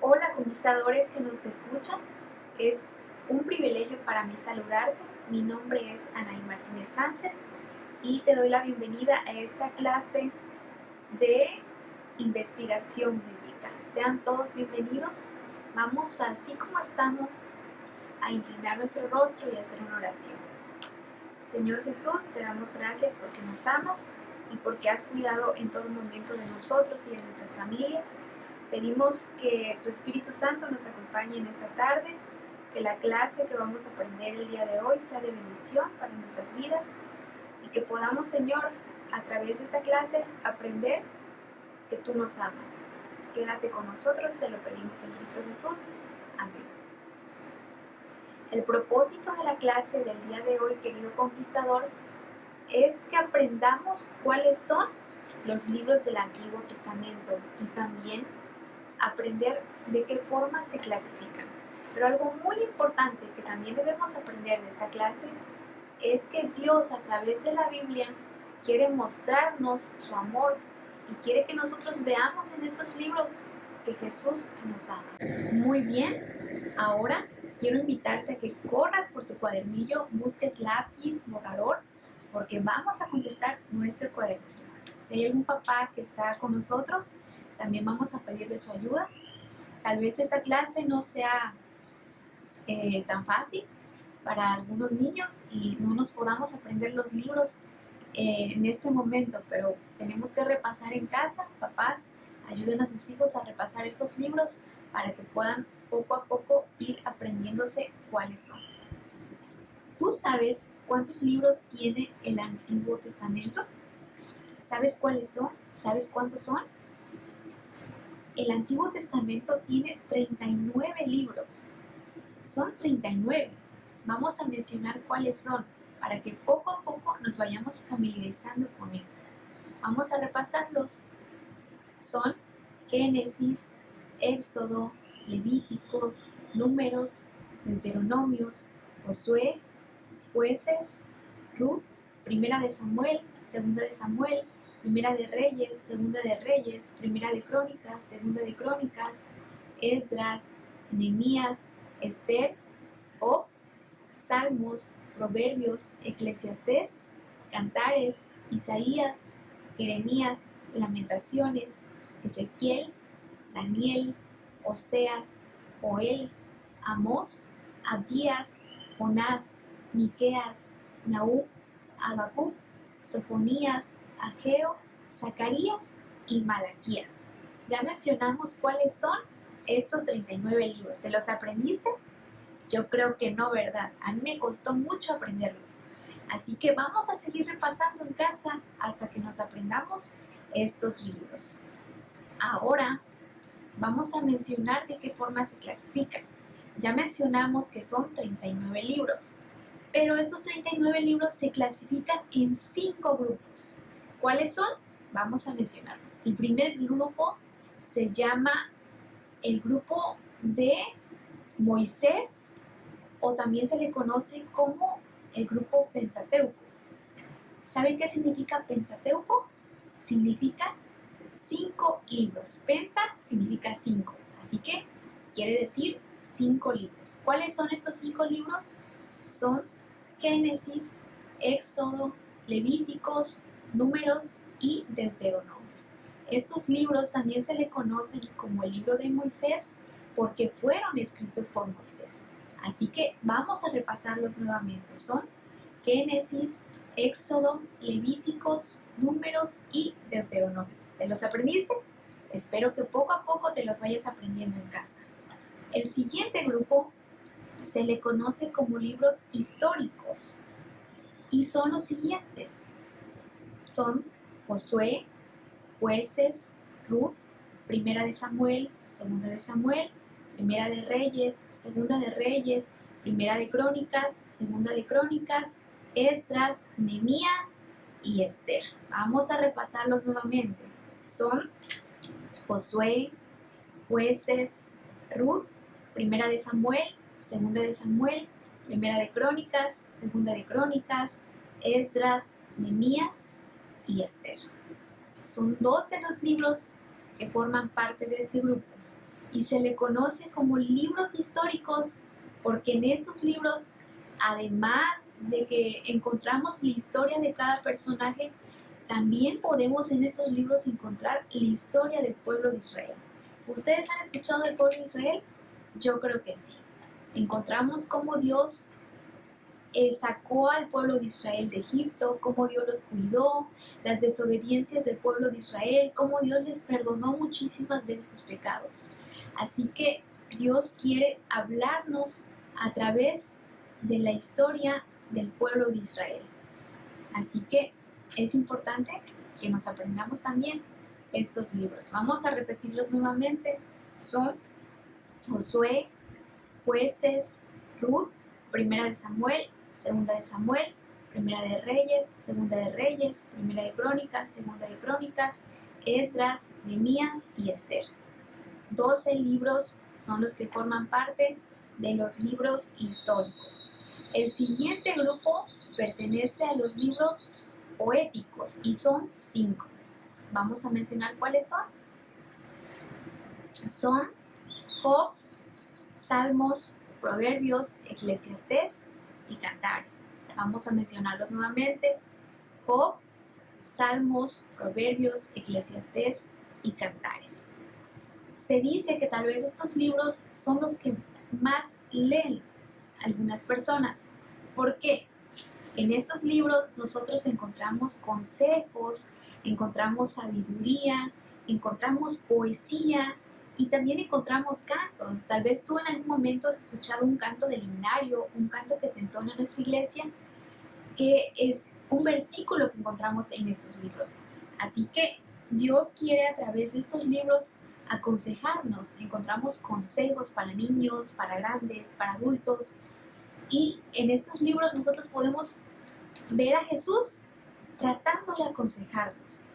Hola conquistadores que nos escuchan, es un privilegio para mí saludarte. Mi nombre es Anaí Martínez Sánchez y te doy la bienvenida a esta clase de investigación bíblica. Sean todos bienvenidos. Vamos, así como estamos, a inclinar nuestro rostro y a hacer una oración. Señor Jesús, te damos gracias porque nos amas y porque has cuidado en todo momento de nosotros y de nuestras familias. Pedimos que tu Espíritu Santo nos acompañe en esta tarde, que la clase que vamos a aprender el día de hoy sea de bendición para nuestras vidas y que podamos, Señor, a través de esta clase aprender que tú nos amas. Quédate con nosotros, te lo pedimos en Cristo Jesús. Amén. El propósito de la clase del día de hoy, querido conquistador, es que aprendamos cuáles son los libros del Antiguo Testamento y también aprender de qué forma se clasifican. Pero algo muy importante que también debemos aprender de esta clase es que Dios, a través de la Biblia, quiere mostrarnos su amor y quiere que nosotros veamos en estos libros que Jesús nos ama. Muy bien, ahora quiero invitarte a que corras por tu cuadernillo, busques lápiz, borrador, porque vamos a contestar nuestro cuadernillo. Si hay algún papá que está con nosotros, también vamos a pedir de su ayuda. Tal vez esta clase no sea tan fácil para algunos niños y no nos podamos aprender los libros en este momento, pero tenemos que repasar en casa. Papás, ayuden a sus hijos a repasar estos libros para que puedan poco a poco ir aprendiéndose cuáles son. ¿Tú sabes cuántos libros tiene el Antiguo Testamento? ¿Sabes cuáles son? ¿Sabes cuántos son? El Antiguo Testamento tiene 39 libros. Son 39. Vamos a mencionar cuáles son para que poco a poco nos vayamos familiarizando con estos. Vamos a repasarlos. Son Génesis, Éxodo, Levíticos, Números, Deuteronomios, Josué, Jueces, Ruth, Primera de Samuel, Segunda de Samuel, Primera de Reyes, Segunda de Reyes, Primera de Crónicas, Segunda de Crónicas, Esdras, Nehemías, Esther, Job, Salmos, Proverbios, Eclesiastés, Cantares, Isaías, Jeremías, Lamentaciones, Ezequiel, Daniel, Oseas, Joel, Amós, Abdías, Jonás, Miqueas, Nahum, Habacuc, Sofonías, Ageo, Zacarías y Malaquías. Ya mencionamos cuáles son estos 39 libros. ¿Se los aprendiste? Yo creo que no, ¿verdad? A mí me costó mucho aprenderlos. Así que vamos a seguir repasando en casa hasta que nos aprendamos estos libros. Ahora vamos a mencionar de qué forma se clasifican. Ya mencionamos que son 39 libros, pero estos 39 libros se clasifican en 5 grupos. ¿Cuáles son? Vamos a mencionarlos. El primer grupo se llama el grupo de Moisés, o también se le conoce como el grupo Pentateuco. ¿Saben qué significa Pentateuco? Significa 5 libros. Penta significa 5, así que quiere decir 5 libros. ¿Cuáles son estos 5 libros? Son Génesis, Éxodo, Levíticos, Números y Deuteronomios. Estos libros también se le conocen como el libro de Moisés porque fueron escritos por Moisés. Así que vamos a repasarlos nuevamente. Son Génesis, Éxodo, Levíticos, Números y Deuteronomios. ¿Te los aprendiste? Espero que poco a poco te los vayas aprendiendo en casa. El siguiente grupo se le conoce como libros históricos y son los siguientes. Son Josué, Jueces, Ruth, Primera de Samuel, Segunda de Samuel, Primera de Reyes, Segunda de Reyes, Primera de Crónicas, Segunda de Crónicas, Esdras, Nehemías y Esther. Vamos a repasarlos nuevamente. Son Josué, Jueces, Ruth, Primera de Samuel, Segunda de Samuel, Primera de Crónicas, Segunda de Crónicas, Esdras, Nehemías y Esther. Son 12 los libros que forman parte de este grupo y se le conoce como libros históricos porque en estos libros, además de que encontramos la historia de cada personaje, también podemos en estos libros encontrar la historia del pueblo de Israel. ¿Ustedes han escuchado del pueblo de Israel? Yo creo que sí. Encontramos cómo Dios sacó al pueblo de Israel de Egipto, cómo Dios los cuidó, las desobediencias del pueblo de Israel, cómo Dios les perdonó muchísimas veces sus pecados. Así que Dios quiere hablarnos a través de la historia del pueblo de Israel. Así que es importante que nos aprendamos también estos libros. Vamos a repetirlos nuevamente. Son Josué, Jueces, Ruth, Primera de Samuel, Segunda de Samuel, Primera de Reyes, Segunda de Reyes, Primera de Crónicas, Segunda de Crónicas, Esdras, Nehemías y Esther. 12 libros son los que forman parte de los libros históricos. El siguiente grupo pertenece a los libros poéticos y son 5. Vamos a mencionar cuáles son. Son Job, Salmos, Proverbios, Eclesiastés y Cantares. Vamos a mencionarlos nuevamente. Job, Salmos, Proverbios, Eclesiastés y Cantares. Se dice que tal vez estos libros son los que más leen algunas personas. ¿Por qué? En estos libros nosotros encontramos consejos, encontramos sabiduría, encontramos poesía y también encontramos cantos. Tal vez tú en algún momento has escuchado un canto del himnario, un canto que se entona en nuestra iglesia, que es un versículo que encontramos en estos libros. Así que Dios quiere a través de estos libros aconsejarnos. Encontramos consejos para niños, para grandes, para adultos. Y en estos libros nosotros podemos ver a Jesús tratando de aconsejarnos.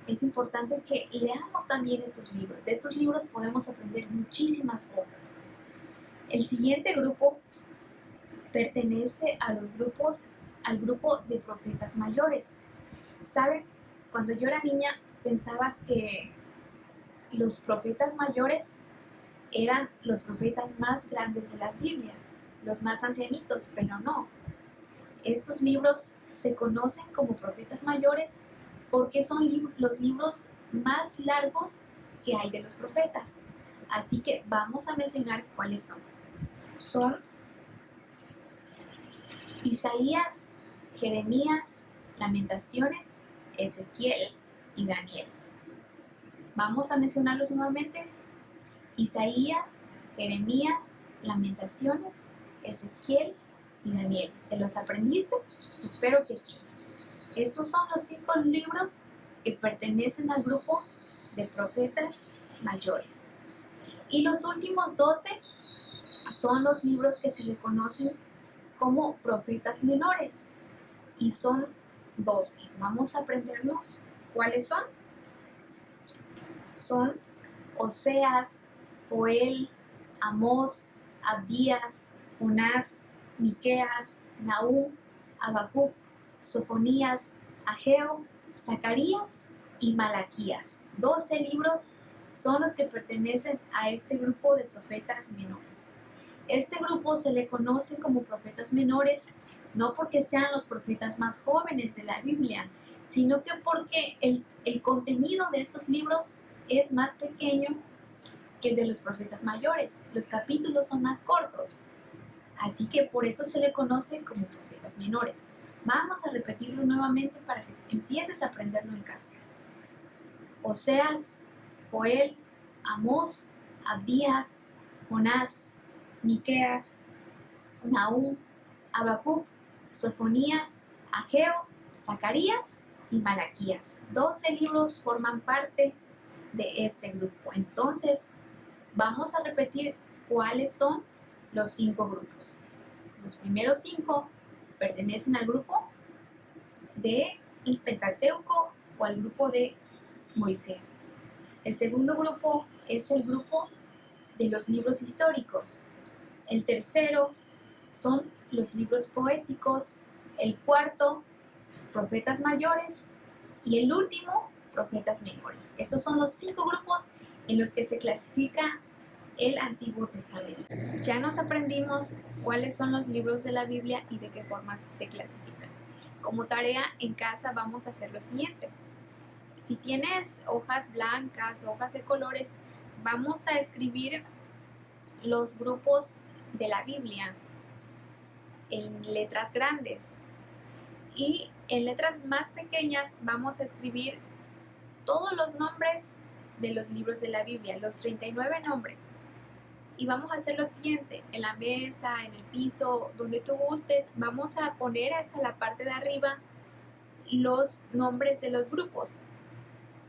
Es importante que leamos también estos libros. De estos libros podemos aprender muchísimas cosas. El siguiente grupo pertenece al grupo de profetas mayores. ¿Saben? Cuando yo era niña pensaba que los profetas mayores eran los profetas más grandes de la Biblia, los más ancianitos, pero no. Estos libros se conocen como profetas mayores porque son los libros más largos que hay de los profetas. Así que vamos a mencionar cuáles son. Son Isaías, Jeremías, Lamentaciones, Ezequiel y Daniel. Vamos a mencionarlos nuevamente. Isaías, Jeremías, Lamentaciones, Ezequiel y Daniel. ¿Te los aprendiste? Espero que sí. Estos son los 5 libros que pertenecen al grupo de profetas mayores. Y los últimos 12 son los libros que se le conocen como profetas menores. Y son 12. Vamos a aprendernos cuáles son. Son Oseas, Joel, Amós, Abdías, Jonás, Miqueas, Nahum, Habacuc, Sofonías, Ageo, Zacarías y Malaquías. 12 libros son los que pertenecen a este grupo de profetas menores. Este grupo se le conoce como profetas menores no porque sean los profetas más jóvenes de la Biblia, sino que porque el contenido de estos libros es más pequeño que el de los profetas mayores. Los capítulos son más cortos. Así que por eso se le conoce como profetas menores. Vamos a repetirlo nuevamente para que empieces a aprenderlo en casa. Oseas, Joel, Amós, Abdías, Jonás, Miqueas, Nahum, Habacuc, Sofonías, Ageo, Zacarías y Malaquías. 12 libros forman parte de este grupo. Entonces, vamos a repetir cuáles son los 5 grupos. Los primeros 5 pertenecen al grupo del Pentateuco o al grupo de Moisés. El segundo grupo es el grupo de los libros históricos. El tercero son los libros poéticos. El cuarto, profetas mayores. Y el último, profetas menores. Esos son los 5 grupos en los que se clasifica el Antiguo Testamento. Ya nos aprendimos cuáles son los libros de la Biblia y de qué formas se clasifican. Como tarea en casa vamos a hacer lo siguiente. Si tienes hojas blancas, hojas de colores, vamos a escribir los grupos de la Biblia en letras grandes, y en letras más pequeñas vamos a escribir todos los nombres de los libros de la Biblia, los 39 nombres. Y vamos a hacer lo siguiente: en la mesa, en el piso, donde tú gustes, vamos a poner hasta la parte de arriba los nombres de los grupos.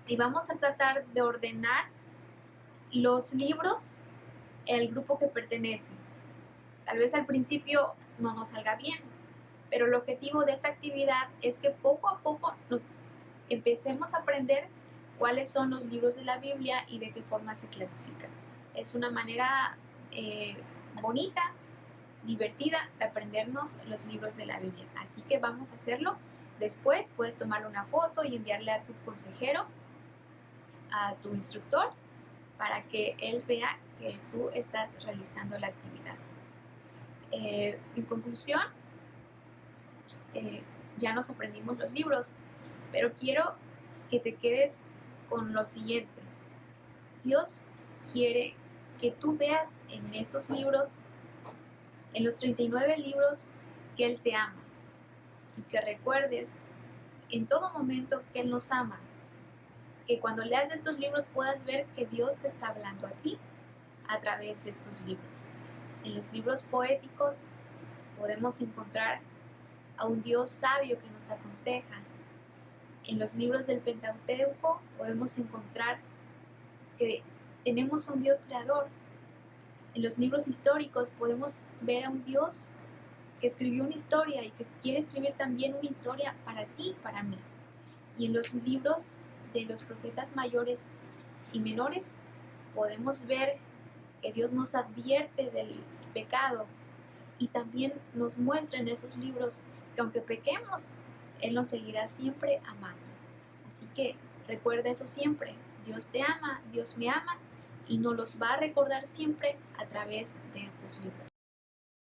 Y vamos a tratar de ordenar los libros el grupo que pertenece. Tal vez al principio no nos salga bien, pero el objetivo de esta actividad es que poco a poco nos empecemos a aprender cuáles son los libros de la Biblia y de qué forma se clasifican. Es una manera bonita, divertida de aprendernos los libros de la Biblia. Así que vamos a hacerlo. Después puedes tomarle una foto y enviarle a tu consejero, a tu instructor, para que él vea que tú estás realizando la actividad. En conclusión, ya nos aprendimos los libros, pero quiero que te quedes con lo siguiente. Dios quiere que tú veas en estos libros, en los 39 libros, que Él te ama, y que recuerdes en todo momento que Él nos ama, que cuando leas estos libros puedas ver que Dios te está hablando a ti a través de estos libros. En los libros poéticos podemos encontrar a un Dios sabio que nos aconseja. En los libros del Pentateuco podemos encontrar que tenemos a un Dios creador. En los libros históricos podemos ver a un Dios que escribió una historia y que quiere escribir también una historia para ti y para mí. Y en los libros de los profetas mayores y menores podemos ver que Dios nos advierte del pecado y también nos muestra en esos libros que aunque pequemos, Él nos seguirá siempre amando. Así que recuerda eso siempre: Dios te ama, Dios me ama, y nos los va a recordar siempre a través de estos libros.